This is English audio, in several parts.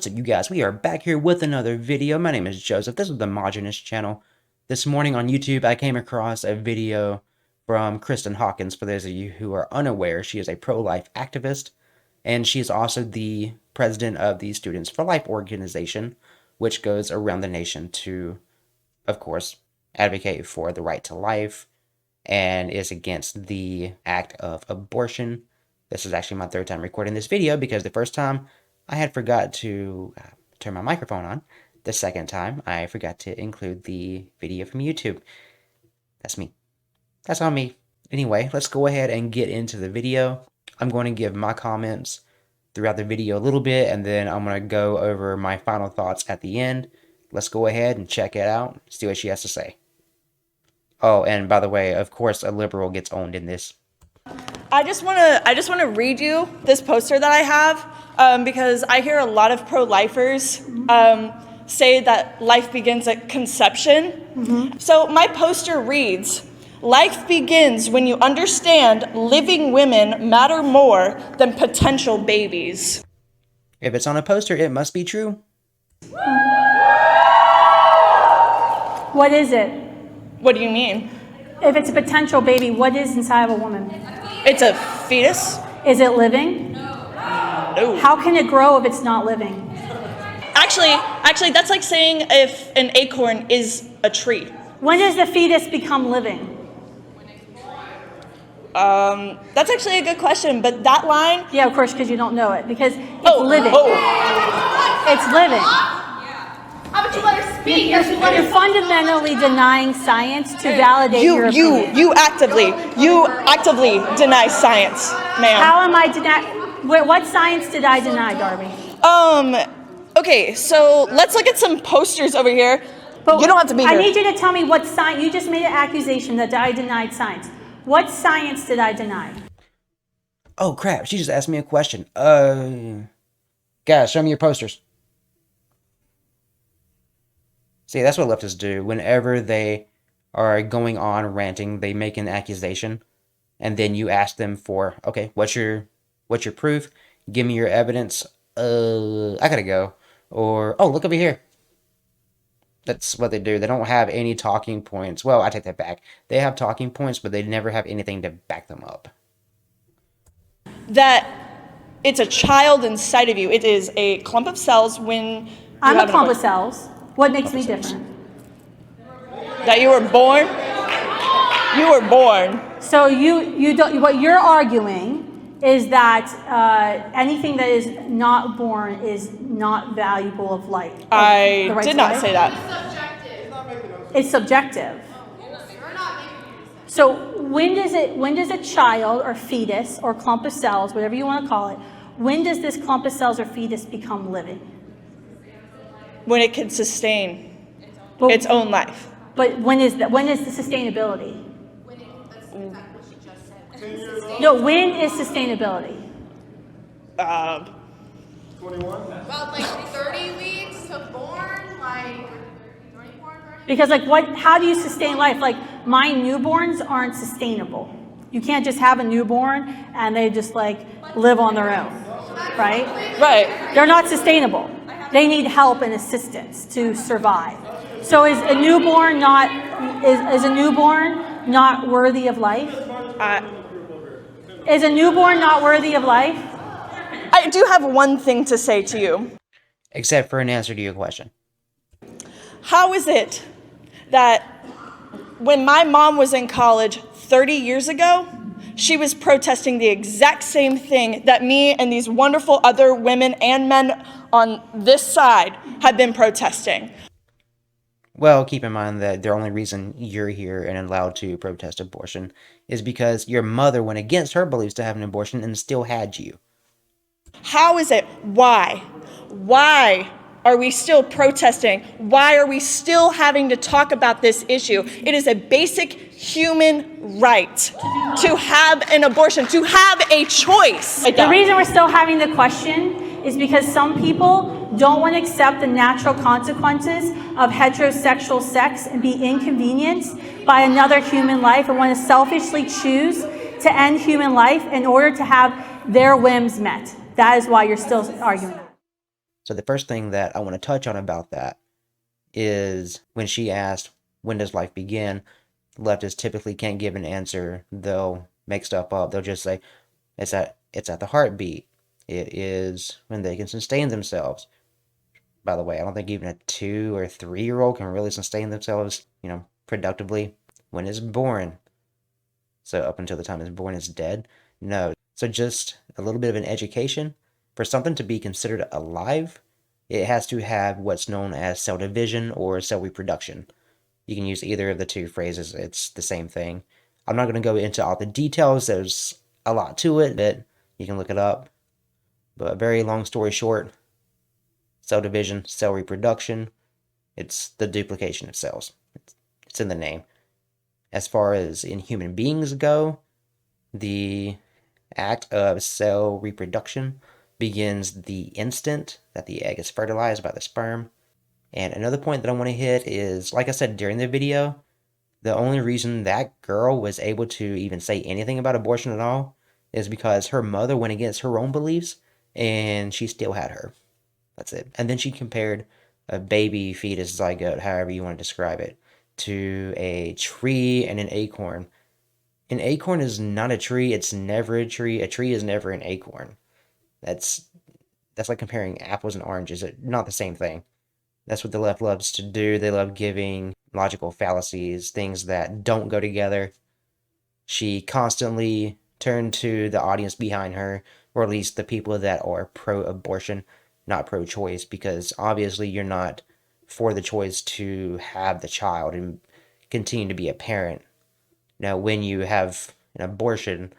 What's up, you guys? We are back here with another video. My name is Joseph. This is the Homogenous channel. This morning on YouTube, I came across a video from Kristan Hawkins. For those of you who are unaware, she is a pro-life activist, and she is also the president of the Students for Life organization, which goes around the nation to, of course, advocate for the right to life and is against the act of abortion. This is actually my third time recording this video because the first time I had forgot to turn my microphone on. The second time, I forgot to include the video from YouTube. That's me. That's on me. Anyway, let's go ahead and get into the video. I'm going to give my comments throughout the video a little bit, and then I'm going to go over my final thoughts at the end. Let's go ahead and check it out, see what she has to say. Oh, and by the way, of course, a liberal gets owned in this. I just want to read you this poster that I have because I hear a lot of pro-lifers say that life begins at conception. Mm-hmm. So my poster reads, "Life begins when you understand living women matter more than potential babies." If it's on a poster, it must be true. What is it? What do you mean? If it's a potential baby, what is inside of a woman? It's a fetus. Is it living? No. How can it grow if it's not living? Actually, that's like saying if an acorn is a tree. When does the fetus become living? That's actually a good question, but that line... Yeah, of course, because you don't know it, because it's living. It's living. How about you let her speak? You're fundamentally denying science to validate your opinion. You actively deny science, ma'am. How am I denying? What science did I deny, Darby? Okay, so let's look at some posters over here. But you don't have to be here. I need you to tell me what science. You just made an accusation that I denied science. What science did I deny? Oh crap, she just asked me a question. Guys, show me your posters. See, that's what leftists do. Whenever they are going on ranting, they make an accusation, and then you ask them for, okay, what's your proof? Give me your evidence. I gotta go. Or, oh, look over here. That's what they do. They don't have any talking points. Well, I take that back. They have talking points, but they never have anything to back them up. That it's a child inside of you. It is a clump of cells when I'm a clump of cells. What makes me different? That you were born? You were born. So you don't. What you're arguing is that anything that is not born is not valuable of life. I did not say that. It's subjective. So when does a child or fetus or clump of cells, whatever you want to call it, when does this clump of cells or fetus become living? When it can sustain its own life. But when is the sustainability? No, when is sustainability? 21. About like 30 weeks to born, like 24, 30. Because how do you sustain life? Like my newborns aren't sustainable. You can't just have a newborn and they just live on their own, right? Right. They're not sustainable. They need help and assistance to survive. So is a newborn not worthy of life? Is a newborn not worthy of life? I do have one thing to say to you. Except for an answer to your question. How is it that when my mom was in college 30 years ago, she was protesting the exact same thing that me and these wonderful other women and men on this side have been protesting? Well, keep in mind that the only reason you're here and allowed to protest abortion is because your mother went against her beliefs to have an abortion and still had you. How is it? Why? Why are we still protesting? Why are we still having to talk about this issue? It is a basic human right to have an abortion, to have a choice. The reason we're still having the question is because some people don't want to accept the natural consequences of heterosexual sex and be inconvenienced by another human life and want to selfishly choose to end human life in order to have their whims met. That is why you're still arguing. So the first thing that I want to touch on about that is when she asked, when does life begin? Leftists typically can't give an answer. They'll make stuff up. They'll just say, it's at the heartbeat. It is when they can sustain themselves. By the way, I don't think even a 2 or 3-year-old can really sustain themselves, productively when it's born. So up until the time it's born, it's dead. No. So just a little bit of an education. For something to be considered alive, it has to have what's known as cell division or cell reproduction. You can use either of the two phrases. It's the same thing. I'm not going to go into all the details. There's a lot to it, but you can look it up. But very long story short, cell division, cell reproduction, it's the duplication of cells. It's in the name. As far as in human beings go, the act of cell reproduction begins the instant that the egg is fertilized by the sperm. And another point that I want to hit is, like I said during the video, the only reason that girl was able to even say anything about abortion at all is because her mother went against her own beliefs and she still had her. That's it. And then she compared a baby fetus zygote, however you want to describe it, to a tree and an acorn. An acorn is not a tree. It's never a tree. A tree is never an acorn. That's like comparing apples and oranges. It's not the same thing. That's what the left loves to do. They love giving logical fallacies, things that don't go together. She constantly turned to the audience behind her, or at least the people that are pro-abortion, not pro-choice, because obviously you're not for the choice to have the child and continue to be a parent. Now, when you have an abortion,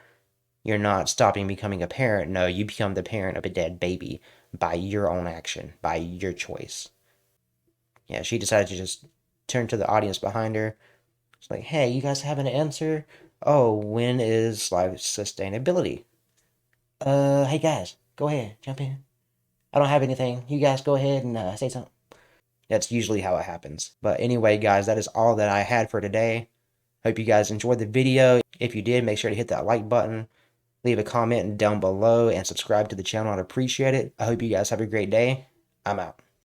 you're not stopping becoming a parent. No, you become the parent of a dead baby by your own action, by your choice. Yeah, she decided to just turn to the audience behind her. It's like, hey, you guys have an answer? Oh, when is life sustainability? Hey guys, go ahead, jump in. I don't have anything. You guys go ahead and say something. That's usually how it happens. But anyway, guys, that is all that I had for today. Hope you guys enjoyed the video. If you did, make sure to hit that like button, leave a comment down below, and subscribe to the channel. I'd appreciate it. I hope you guys have a great day. I'm out.